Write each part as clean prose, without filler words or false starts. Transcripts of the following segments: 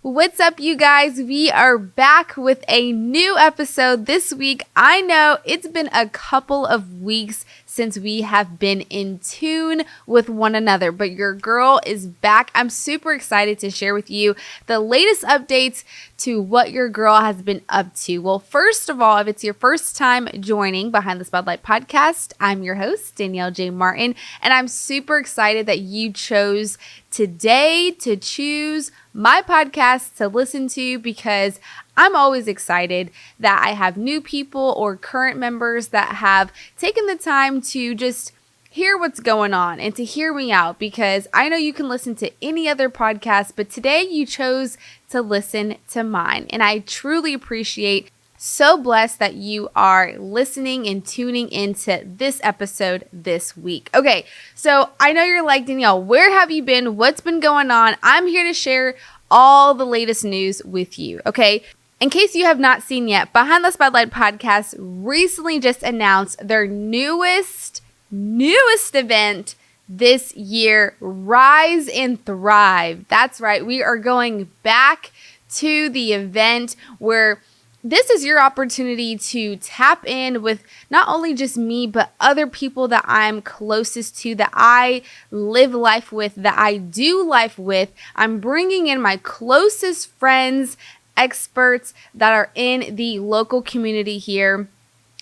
What's up, you guys? We are back with a new episode this week. I know it's been a couple of weeks since we have been in tune with one another, but your girl is back. I'm super excited to share with you the latest updates to what your girl has been up to. Well, first of all, if it's your first time joining Behind the Spotlight podcast, I'm your host, Danielle J. Martin, and I'm super excited that you chose today to choose my podcast to listen to, because I'm always excited that I have new people or current members that have taken the time to just hear what's going on and to hear me out, because I know you can listen to any other podcast, but today you chose to listen to mine, and I truly appreciate. So blessed that you are listening and tuning into this episode this week. Okay, so I know you're like, Danielle, where have you been? What's been going on? I'm here to share all the latest news with you, okay? In case you have not seen yet, Behind the Spotlight podcast recently just announced their newest event this year, Rise and Thrive. That's right, we are going back to the event where this is your opportunity to tap in with not only just me, but other people that I'm closest to, that I live life with, that I do life with. I'm bringing in my closest friends, experts that are in the local community here.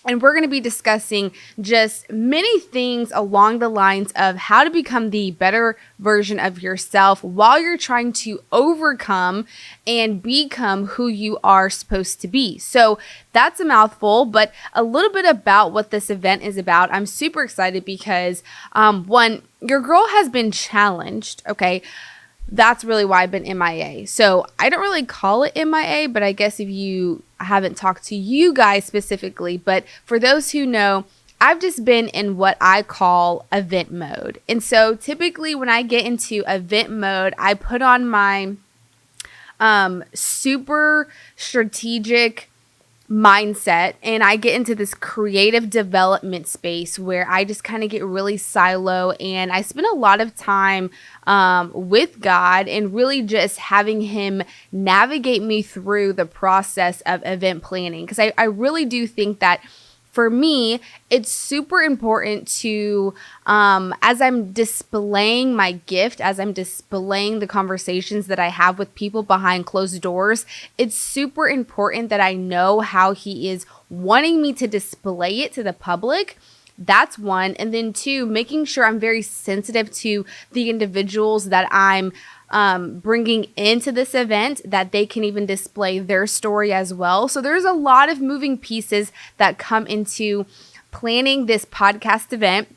And we're going to be discussing just many things along the lines of how to become the better version of yourself while you're trying to overcome and become who you are supposed to be. So that's a mouthful, but a little bit about what this event is about. I'm super excited because, one, your girl has been challenged, okay? That's really why I've been MIA. So I don't really call it MIA, but I guess if you haven't talked to you guys specifically, but for those who know, I've just been in what I call event mode. And so typically when I get into event mode, I put on my super strategic mindset and I get into this creative development space where I just kind of get really silo, and I spend a lot of time with God and really just having him navigate me through the process of event planning, because I really do think that for me, it's super important to, as I'm displaying my gift, as I'm displaying the conversations that I have with people behind closed doors, it's super important that I know how he is wanting me to display it to the public. That's one. And then two, making sure I'm very sensitive to the individuals that I'm bringing into this event, that they can even display their story as well. So there's a lot of moving pieces that come into planning this podcast event,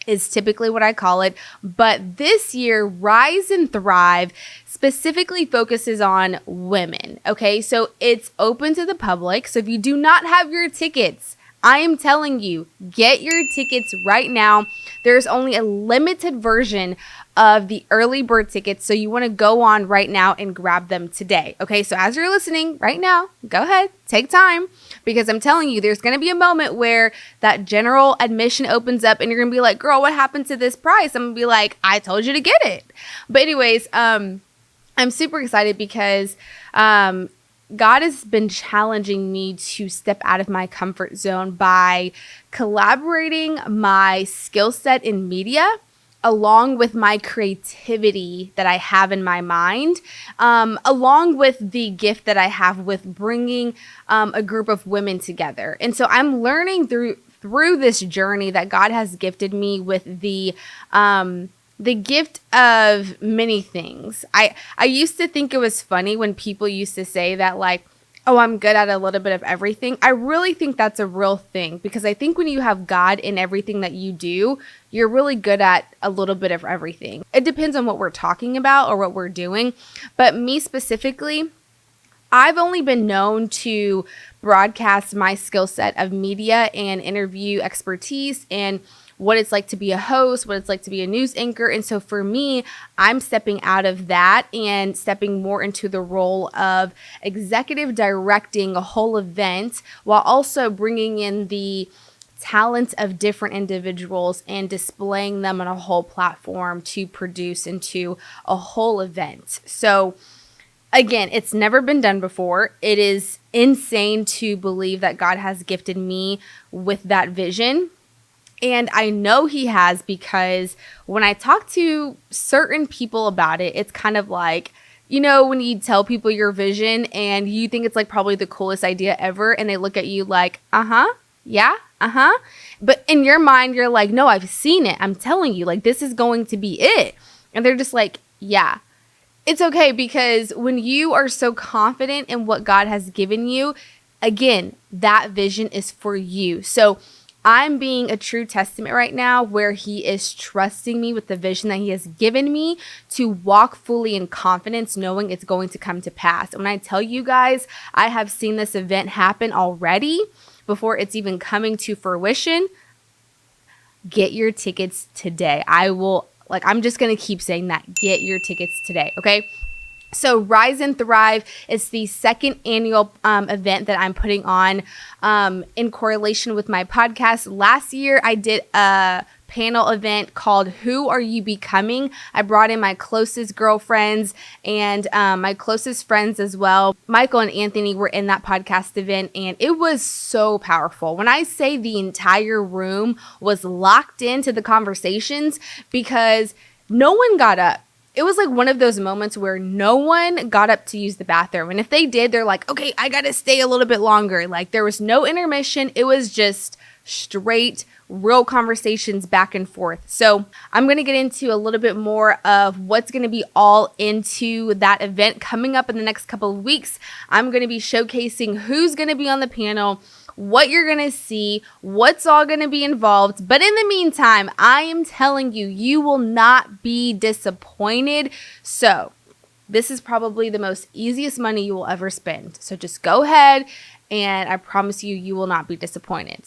is typically what I call it. But this year, Rise and Thrive specifically focuses on women. Okay, so it's open to the public. So if you do not have your tickets, I am telling you, get your tickets right now. There's only a limited version of the early bird tickets, so you want to go on right now and grab them today. Okay, so as you're listening right now, go ahead, take time, because I'm telling you, there's going to be a moment where that general admission opens up and you're going to be like, girl, what happened to this price? I'm going to be like, I told you to get it. But anyways, I'm super excited because God has been challenging me to step out of my comfort zone by collaborating my skill set in media along with my creativity that I have in my mind, along with the gift that I have with bringing a group of women together. And so I'm learning through this journey that God has gifted me with the gift of many things. I used to think it was funny when people used to say that, like, oh, I'm good at a little bit of everything. I really think that's a real thing, because I think when you have God in everything that you do, you're really good at a little bit of everything. It depends on what we're talking about or what we're doing. But me specifically, I've only been known to broadcast my skill set of media and interview expertise and what it's like to be a host, what it's like to be a news anchor. And so for me, I'm stepping out of that and stepping more into the role of executive directing a whole event, while also bringing in the talent of different individuals and displaying them on a whole platform to produce into a whole event. So Again, it's never been done before. It is insane to believe that God has gifted me with that vision. And I know he has, because when I talk to certain people about it, it's kind of like, you know, when you tell people your vision and you think it's like probably the coolest idea ever, and they look at you like, yeah, But in your mind, you're like, no, I've seen it. I'm telling you, like, this is going to be it. And they're just like, yeah. It's okay, because when you are so confident in what God has given you, again, that vision is for you. So I'm being a true testament right now where he is trusting me with the vision that he has given me to walk fully in confidence, knowing it's going to come to pass. And when I tell you guys, I have seen this event happen already before it's even coming to fruition. Get your tickets today. I'm just going to keep saying that. Get your tickets today, okay? So Rise and Thrive is the second annual event that I'm putting on in correlation with my podcast. Last year, I did a panel event called Who Are You Becoming? I brought in my closest girlfriends and my closest friends as well. Michael and Anthony were in that podcast event, and it was so powerful. When I say the entire room was locked into the conversations, because no one got up. It was like one of those moments where no one got up to use the bathroom. And if they did, they're like, okay, I got to stay a little bit longer. Like, there was no intermission. It was just straight, real conversations back and forth. So I'm going to get into a little bit more of what's going to be all into that event coming up in the next couple of weeks. I'm going to be showcasing who's going to be on the panel, what you're going to see, what's all going to be involved. But in the meantime, I am telling you, you will not be disappointed. So this is probably the most easiest money you will ever spend. So just go ahead, and I promise you, you will not be disappointed.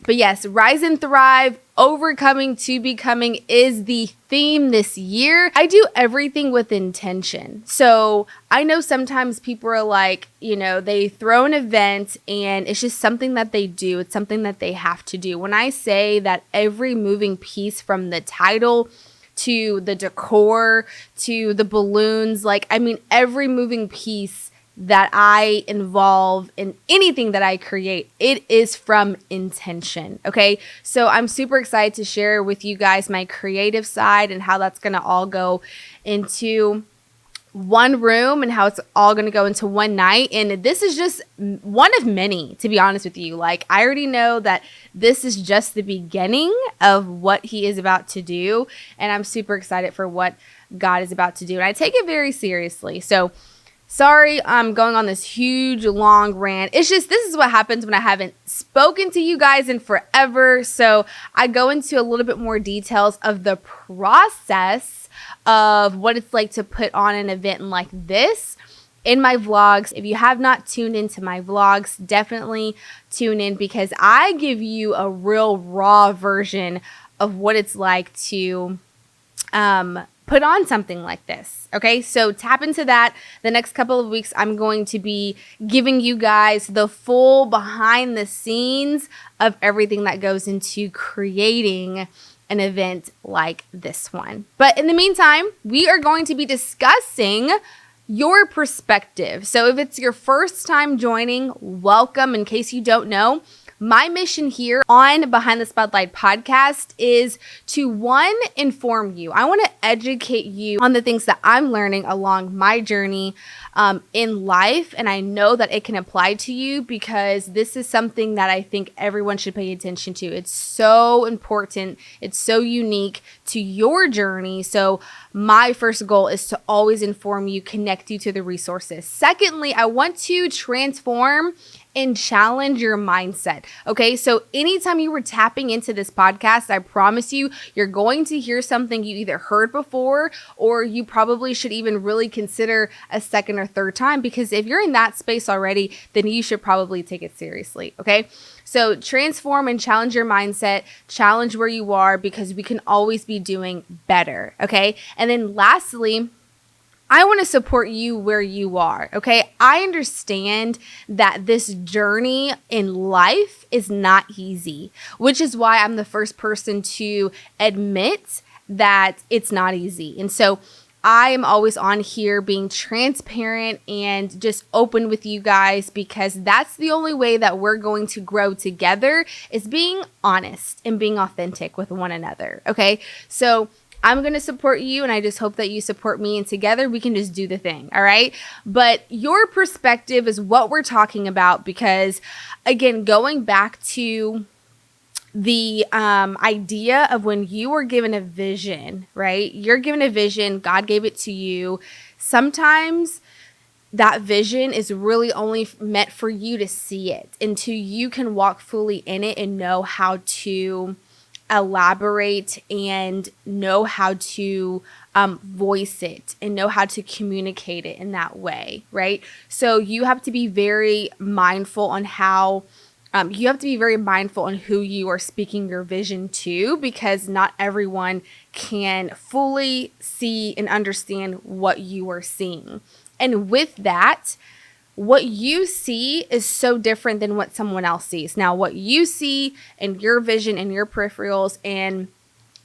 But yes, Rise and Thrive, overcoming to becoming is the theme this year. I do everything with intention. So I know sometimes people are like, you know, they throw an event and it's just something that they do. It's something that they have to do. When I say that every moving piece, from the title to the decor to the balloons, every moving piece that I involve in anything that I create, it is from intention, okay? So I'm super excited to share with you guys my creative side and how that's gonna all go into one room and how it's all gonna go into one night. And this is just one of many, to be honest with you. Like, I already know that this is just the beginning of what he is about to do, and I'm super excited for what God is about to do. And I take it very seriously. So sorry, I'm going on this huge, long rant. It's just, this is what happens when I haven't spoken to you guys in forever. So I go into a little bit more details of the process of what it's like to put on an event like this in my vlogs. If you have not tuned into my vlogs, definitely tune in, because I give you a real raw version of what it's like to put on something like this. Okay, so tap into that. The next couple of weeks, I'm going to be giving you guys the full behind the scenes of everything that goes into creating an event like this one. But in the meantime, we are going to be discussing your perspective. So if it's your first time joining, welcome. In case you don't know, my mission here on Behind the Spotlight podcast is to, one, inform you. I want to educate you on the things that I'm learning along my journey in life. And I know that it can apply to you, because this is something that I think everyone should pay attention to. It's so important. It's so unique to your journey. So my first goal is to always inform you, connect you to the resources. Secondly, I want to transform and challenge your mindset. Okay, so anytime you were tapping into this podcast, I promise you, you're going to hear something you either heard before, or you probably should even really consider a second or third time, because if you're in that space already, then you should probably take it seriously. Okay, so transform and challenge your mindset, challenge where you are, because we can always be doing better. Okay, and then lastly, I want to support you where you are, okay? I understand that this journey in life is not easy, which is why I'm the first person to admit that it's not easy. And so I am always on here being transparent and just open with you guys, because that's the only way that we're going to grow together, is being honest and being authentic with one another. Okay. So I'm going to support you, and I just hope that you support me, and together we can just do the thing. All right. But your perspective is what we're talking about, because again, going back to the idea of when you were given a vision, right? You're given a vision, God gave it to you. Sometimes that vision is really only meant for you to see it until you can walk fully in it and know how to elaborate and know how to voice it and know how to communicate it in that way, right? So you have to be very mindful on how you have to be very mindful on who you are speaking your vision to, because not everyone can fully see and understand what you are seeing. And with that, what you see is so different than what someone else sees. Now, what you see and your vision and your peripherals and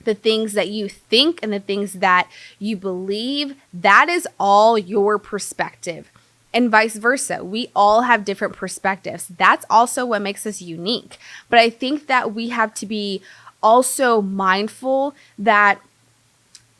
the things that you think and the things that you believe, that is all your perspective. And vice versa. We all have different perspectives. That's also what makes us unique. But I think that we have to be also mindful that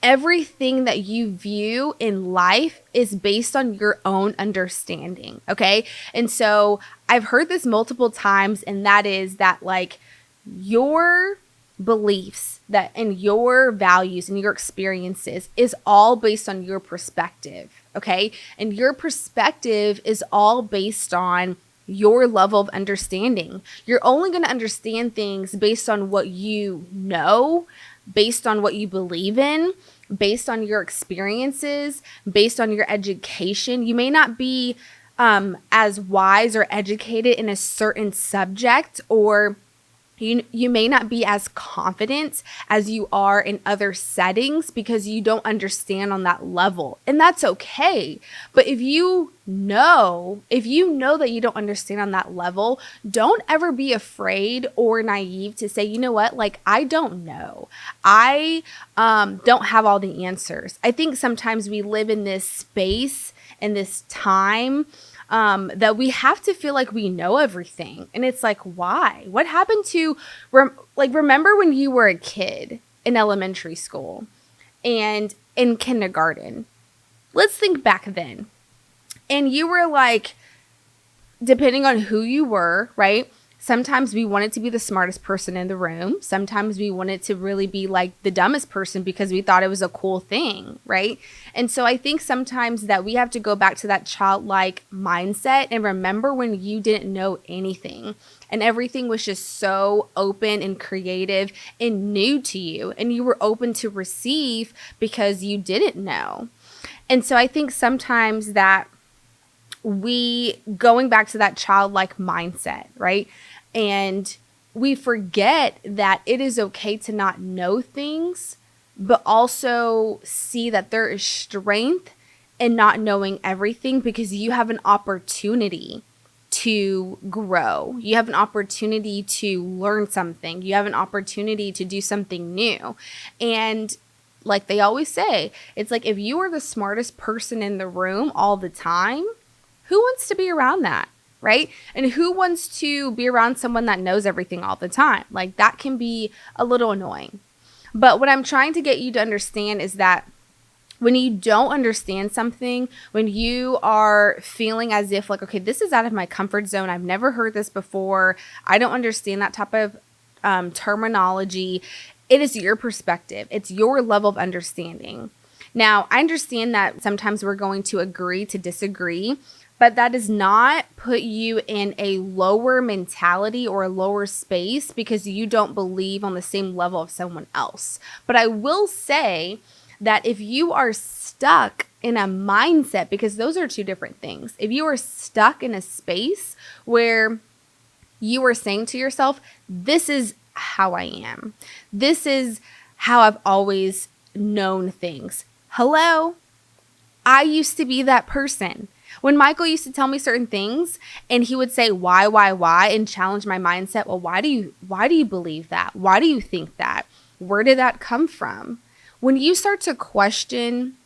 everything that you view in life is based on your own understanding. Okay. And so I've heard this multiple times, and that is that like your beliefs that and your values and your experiences is all based on your perspective. Okay. And your perspective is all based on your level of understanding. You're only going to understand things based on what you know, based on what you believe in, based on your experiences, based on your education. You may not be as wise or educated in a certain subject, or you may not be as confident as you are in other settings because you don't understand on that level. And that's okay. But if you know that you don't understand on that level, don't ever be afraid or naive to say, you know what, like, I don't know. I don't have all the answers. I think sometimes we live in this space and this time that we have to feel like we know everything. And it's like, why? What happened to, remember when you were a kid in elementary school and in kindergarten? Let's think back then. And you were like, depending on who you were, right? Sometimes we wanted to be the smartest person in the room. Sometimes we wanted to really be like the dumbest person because we thought it was a cool thing, right? And so I think sometimes that we have to go back to that childlike mindset and remember when you didn't know anything and everything was just so open and creative and new to you, and you were open to receive because you didn't know. And so I think sometimes that going back to that childlike mindset, right? And we forget that it is okay to not know things, but also see that there is strength in not knowing everything, because you have an opportunity to grow. You have an opportunity to learn something. You have an opportunity to do something new. And like they always say, it's like if you are the smartest person in the room all the time, who wants to be around that, right? And who wants to be around someone that knows everything all the time? Like, that can be a little annoying. But what I'm trying to get you to understand is that when you don't understand something, when you are feeling as if like, okay, this is out of my comfort zone, I've never heard this before, I don't understand that type of terminology, it is your perspective. It's your level of understanding. Now, I understand that sometimes we're going to agree to disagree, but that does not put you in a lower mentality or a lower space because you don't believe on the same level of someone else. But I will say that if you are stuck in a mindset, because those are two different things. If you are stuck in a space where you are saying to yourself, this is how I am, this is how I've always known things. Hello, I used to be that person. When Michael used to tell me certain things and he would say, why, and challenge my mindset. Well, why do you believe that? Why do you think that? Where did that come from? When you start to question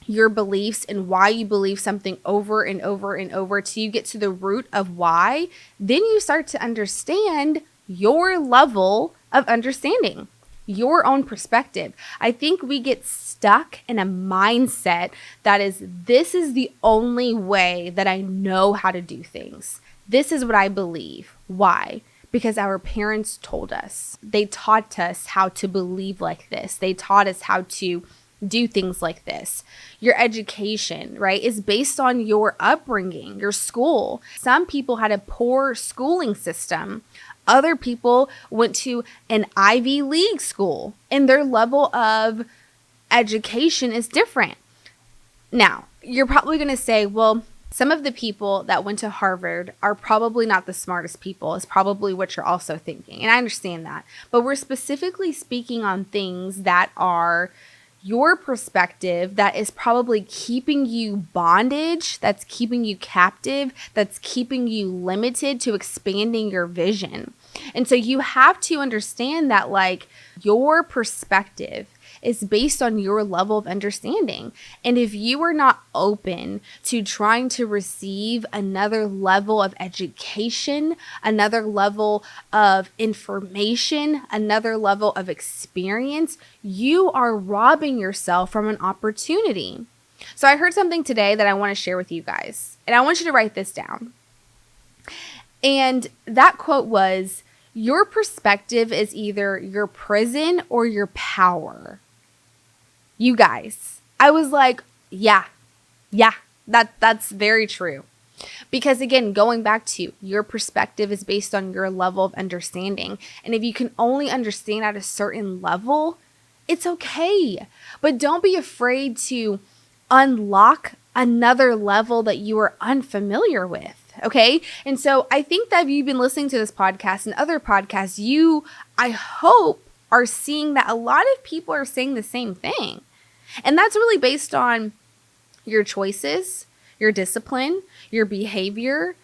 your beliefs and why you believe something over and over and over till you get to the root of why, then you start to understand your level of understanding, your own perspective. I think we get stuck in a mindset that is, this is the only way that I know how to do things. This is what I believe. Why? Because our parents told us. They taught us how to believe like this. They taught us how to do things like this. Your education, right, is based on your upbringing, your school. Some people had a poor schooling system. Other people went to an Ivy League school, and their level of education is different. Now, you're probably going to say, well, some of the people that went to Harvard are probably not the smartest people, is probably what you're also thinking. And I understand that. But we're specifically speaking on things that are your perspective that is probably keeping you bondage, that's keeping you captive, that's keeping you limited to expanding your vision. And so you have to understand that, like, your perspective is based on your level of understanding. And if you are not open to trying to receive another level of education, another level of information, another level of experience, you are robbing yourself from an opportunity. So I heard something today that I want to share with you guys, and I want you to write this down. And that quote was, your perspective is either your prison or your power. You guys, I was like, yeah, that's very true. Because again, going back to your perspective is based on your level of understanding. And if you can only understand at a certain level, it's okay. But don't be afraid to unlock another level that you are unfamiliar with. Okay. And so I think that if you've been listening to this podcast and other podcasts, I hope, are seeing that a lot of people are saying the same thing. And that's really based on your choices, your discipline, your behavior.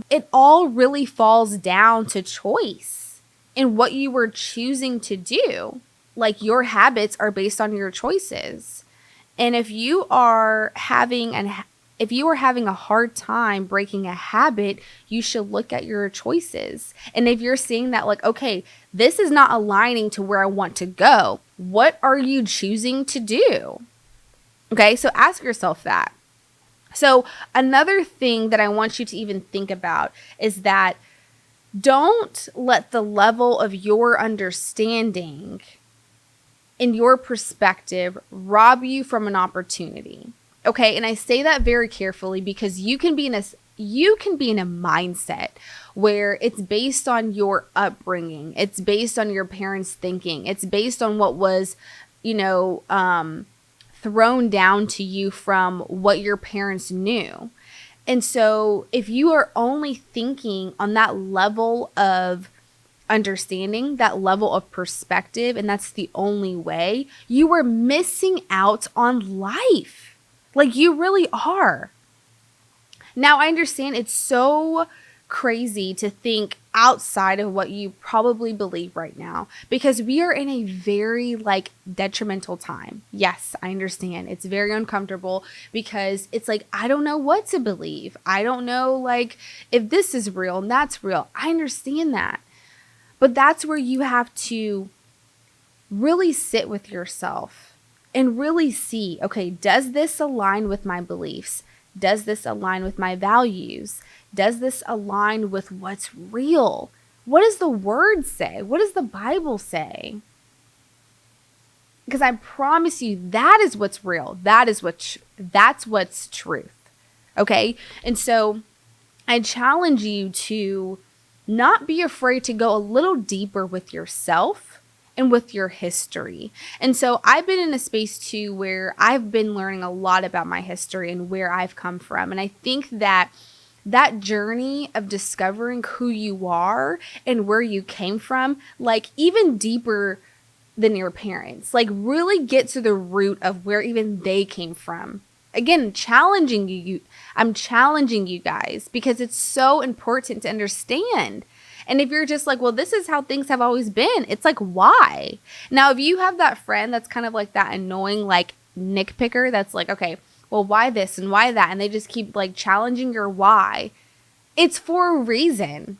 It all really falls down to choice and what you were choosing to do. Like, your habits are based on your choices. And if you are having a hard time breaking a habit, you should look at your choices. And if you're seeing that, like, okay, this is not aligning to where I want to go, what are you choosing to do? Okay, so ask yourself that. So another thing that I want you to even think about is that don't let the level of your understanding and your perspective rob you from an opportunity. Okay, and I say that very carefully because you can be in a mindset where it's based on your upbringing. It's based on your parents' thinking. It's based on what was, thrown down to you from what your parents knew. And so if you are only thinking on that level of understanding, that level of perspective, and that's the only way, you are missing out on life. Like, you really are. Now, I understand it's so crazy to think outside of what you probably believe right now, because we are in a very detrimental time. Yes, I understand. It's very uncomfortable because it's like, I don't know what to believe. I don't know if this is real and that's real. I understand that. But that's where you have to really sit with yourself and really see, okay, does this align with my beliefs? Does this align with my values? Does this align with what's real? What does the word say? What does the Bible say? Because I promise you, that is what's real. That's what's truth. Okay? And so I challenge you to not be afraid to go a little deeper with yourself and with your history. And so I've been in a space too where I've been learning a lot about my history and where I've come from. And I think that journey of discovering who you are and where you came from, even deeper than your parents, really get to the root of where even they came from. Again, challenging you. I'm challenging you guys because it's so important to understand. And if you're just like, well, this is how things have always been, it's like, why? Now, if you have that friend that's kind of like that annoying, nitpicker, that's like, okay, well, why this and why that? And they just keep like challenging your why. It's for a reason.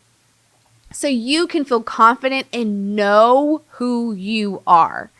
So you can feel confident and know who you are.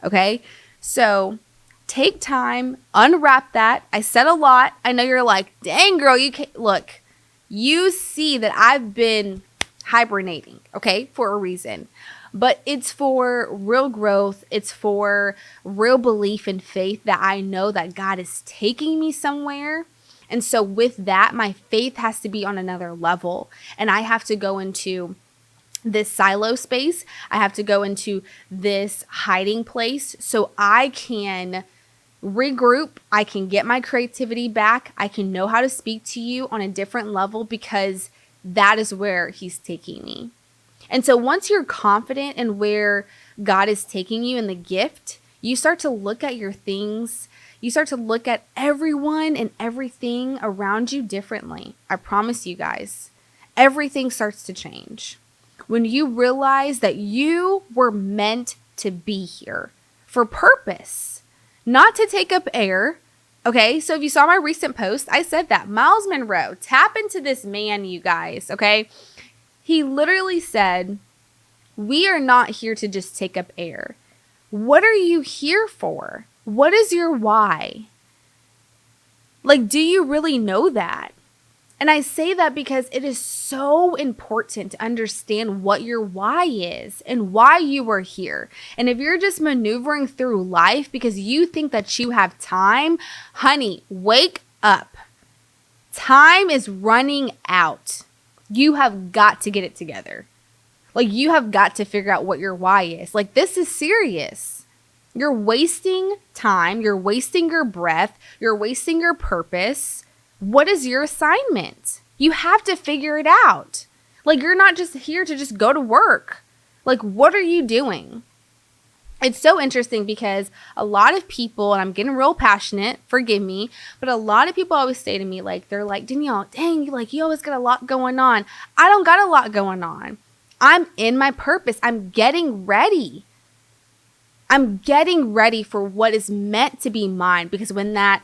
Okay? So take time, unwrap that. I said a lot. I know you're like, dang girl, you can't. Look, you see that I've been hibernating, okay, for a reason. But it's for real growth. It's for real belief and faith that I know that God is taking me somewhere. And so with that, my faith has to be on another level. And I have to go into this silo space. I have to go into this hiding place so I can regroup. I can get my creativity back. I can know how to speak to you on a different level because that is where he's taking me. And so once you're confident in where God is taking you in the gift, you start to look at your things. You start to look at everyone and everything around you differently. I promise you guys, everything starts to change when you realize that you were meant to be here for purpose, not to take up air. Okay, so if you saw my recent post, I said that. Miles Monroe, tap into this man, you guys, okay? He literally said, we are not here to just take up air. What are you here for? What is your why? Like, do you really know that? And I say that because it is so important to understand what your why is and why you are here. And if you're just maneuvering through life because you think that you have time, honey, wake up. Time is running out. You have got to get it together. Like, you have got to figure out what your why is. Like, this is serious. You're wasting time. You're wasting your breath. You're wasting your purpose. What is your assignment? You have to figure it out. Like, you're not just here to just go to work. Like, what are you doing? It's so interesting because a lot of people, and I'm getting real passionate, forgive me, but a lot of people always say to me, like, they're like, Danielle, dang, like, you always got a lot going on. I don't got a lot going on. I'm in my purpose. I'm getting ready. I'm getting ready for what is meant to be mine, because when that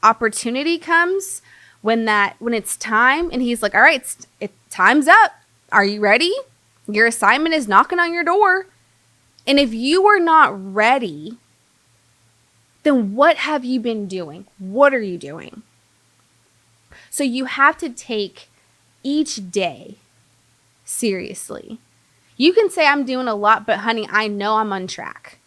opportunity comes, when it's time and he's like, all right, time's up. Are you ready? Your assignment is knocking on your door. And if you are not ready, then what have you been doing? What are you doing? So you have to take each day seriously. You can say I'm doing a lot, but honey, I know I'm on track.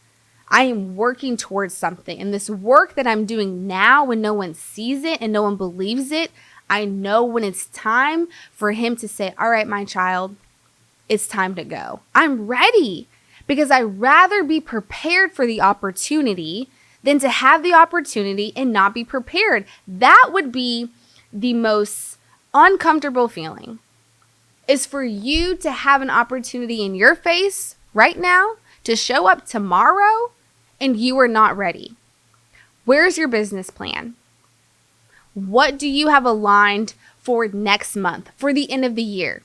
I am working towards something. And this work that I'm doing now, when no one sees it and no one believes it, I know when it's time for him to say, all right, my child, it's time to go. I'm ready, because I'd rather be prepared for the opportunity than to have the opportunity and not be prepared. That would be the most uncomfortable feeling, is for you to have an opportunity in your face right now to show up tomorrow and you are not ready. Where's your business plan? What do you have aligned for next month, for the end of the year?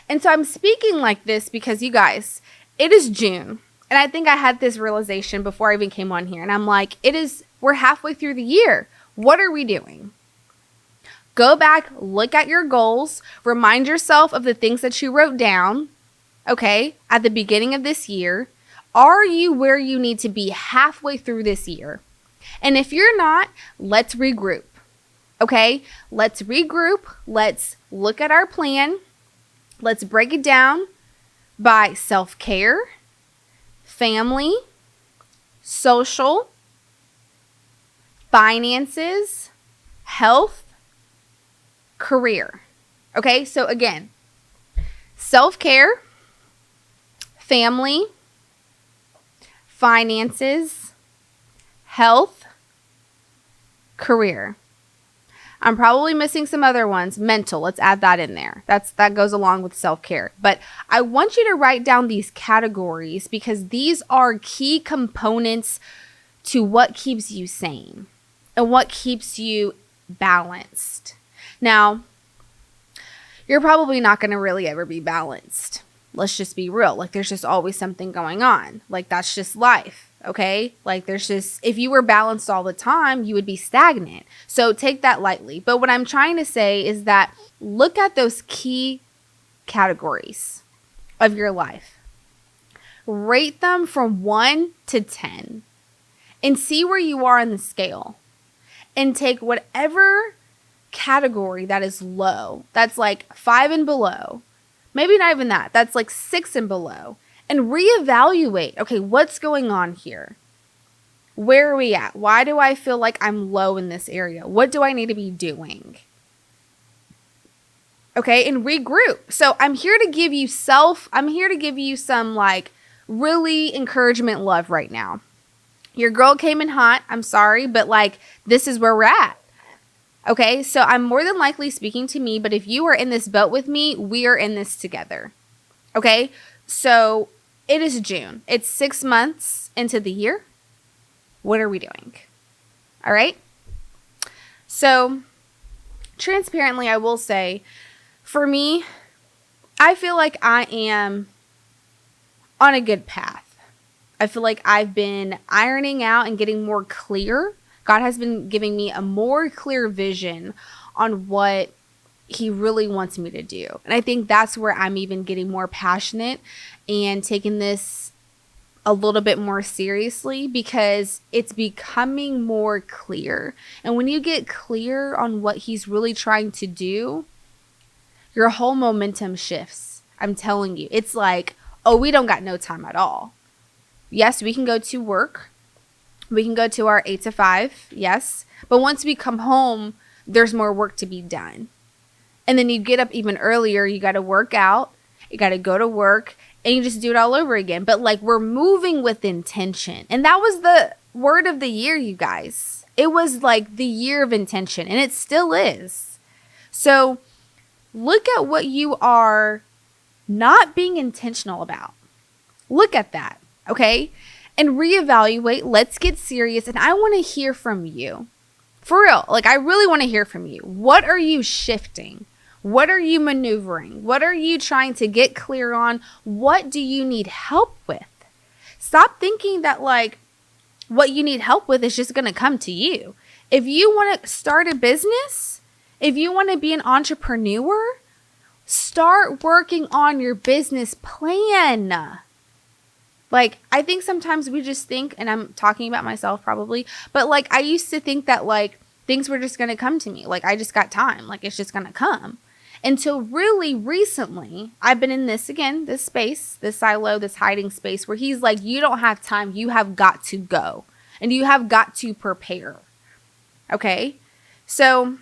And so I'm speaking like this because, you guys, it is June. And I think I had this realization before I even came on here. And I'm like, we're halfway through the year. What are we doing? Go back, look at your goals, remind yourself of the things that you wrote down, okay, at the beginning of this year. Are you where you need to be halfway through this year? And if you're not, let's regroup, okay? Let's regroup. Let's look at our plan. Let's break it down by self-care, family, social, finances, health, career. Okay, so again, self-care, family, finances, health, career. I'm probably missing some other ones. Mental, let's add that in there. That goes along with self-care. But I want you to write down these categories because these are key components to what keeps you sane and what keeps you balanced. Now, you're probably not going to really ever be balanced. Let's just be real. Like, there's just always something going on. Like, that's just life. Okay. Like there's just, if you were balanced all the time, you would be stagnant. So take that lightly. But what I'm trying to say is that look at those key categories of your life. Rate them from 1 to 10 and see where you are on the scale. And take whatever category that is low, that's like 5 and below, maybe not even that, that's like 6 and below, and reevaluate. Okay, what's going on here? Where are we at? Why do I feel like I'm low in this area? What do I need to be doing? Okay, and regroup. So I'm here to give you some like really encouragement love right now. Your girl came in hot. I'm sorry, but like this is where we're at. Okay, so I'm more than likely speaking to me, but if you are in this boat with me, we are in this together. Okay, so it is June. It's 6 months into the year. What are we doing? All right. So transparently, I will say, for me, I feel like I am on a good path. I feel like I've been ironing out and getting more clear. God has been giving me a more clear vision on what he really wants me to do. And I think that's where I'm even getting more passionate and taking this a little bit more seriously, because it's becoming more clear. And when you get clear on what he's really trying to do, your whole momentum shifts. I'm telling you, it's like, oh, we don't got no time at all. Yes, we can go to work. We can go to our 8 to 5. Yes. But once we come home, there's more work to be done. And then you get up even earlier. You got to work out. You got to go to work. And you just do it all over again. But like we're moving with intention. And that was the word of the year, you guys. It was like the year of intention. And it still is. So look at what you are not being intentional about. Look at that. Okay, and reevaluate. Let's get serious. And I want to hear from you. For real. Like, I really want to hear from you. What are you shifting? What are you maneuvering? What are you trying to get clear on? What do you need help with? Stop thinking that like what you need help with is just going to come to you. If you want to start a business, if you want to be an entrepreneur, start working on your business plan. Like, I think sometimes we just think, and I'm talking about myself probably, but like I used to think that like things were just going to come to me. Like I just got time. Like it's just going to come. Until really recently, I've been in this space, this silo, this hiding space where he's like, you don't have time. You have got to go and you have got to prepare. Okay. So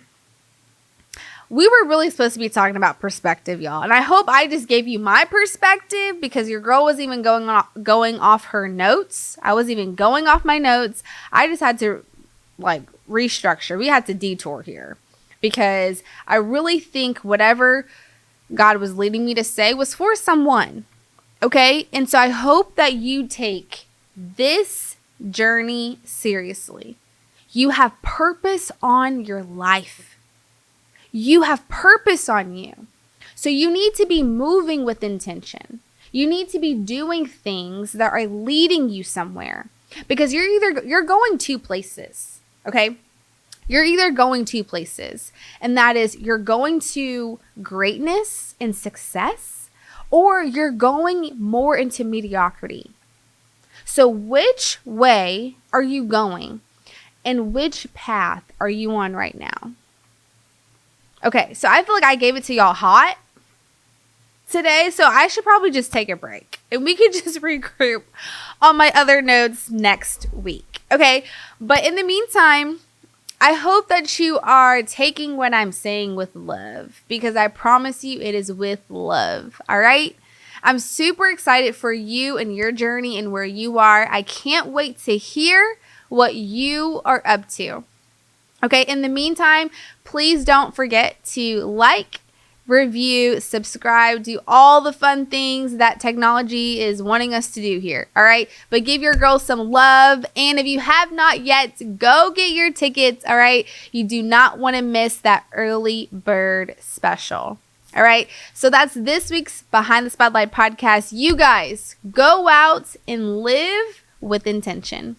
we were really supposed to be talking about perspective, y'all. And I hope I just gave you my perspective, because your girl was even going off her notes. I was even going off my notes. I just had to like restructure. We had to detour here, because I really think whatever God was leading me to say was for someone. Okay. And so I hope that you take this journey seriously. You have purpose on your life. You have purpose on you. So you need to be moving with intention. You need to be doing things that are leading you somewhere, because you're going 2 places. Okay. You're either going 2 places, and that is you're going to greatness and success, or you're going more into mediocrity. So which way are you going, and which path are you on right now? Okay, so I feel like I gave it to y'all hot today, so I should probably just take a break and we could just regroup on my other notes next week. Okay, but in the meantime, I hope that you are taking what I'm saying with love, because I promise you it is with love. All right, I'm super excited for you and your journey and where you are. I can't wait to hear what you are up to. Okay, in the meantime, please don't forget to like, review, subscribe, do all the fun things that technology is wanting us to do here. All right, but give your girl some love. And if you have not yet, go get your tickets. All right, you do not want to miss that early bird special. All right, so that's this week's Behind the Spotlight podcast. You guys go out and live with intention.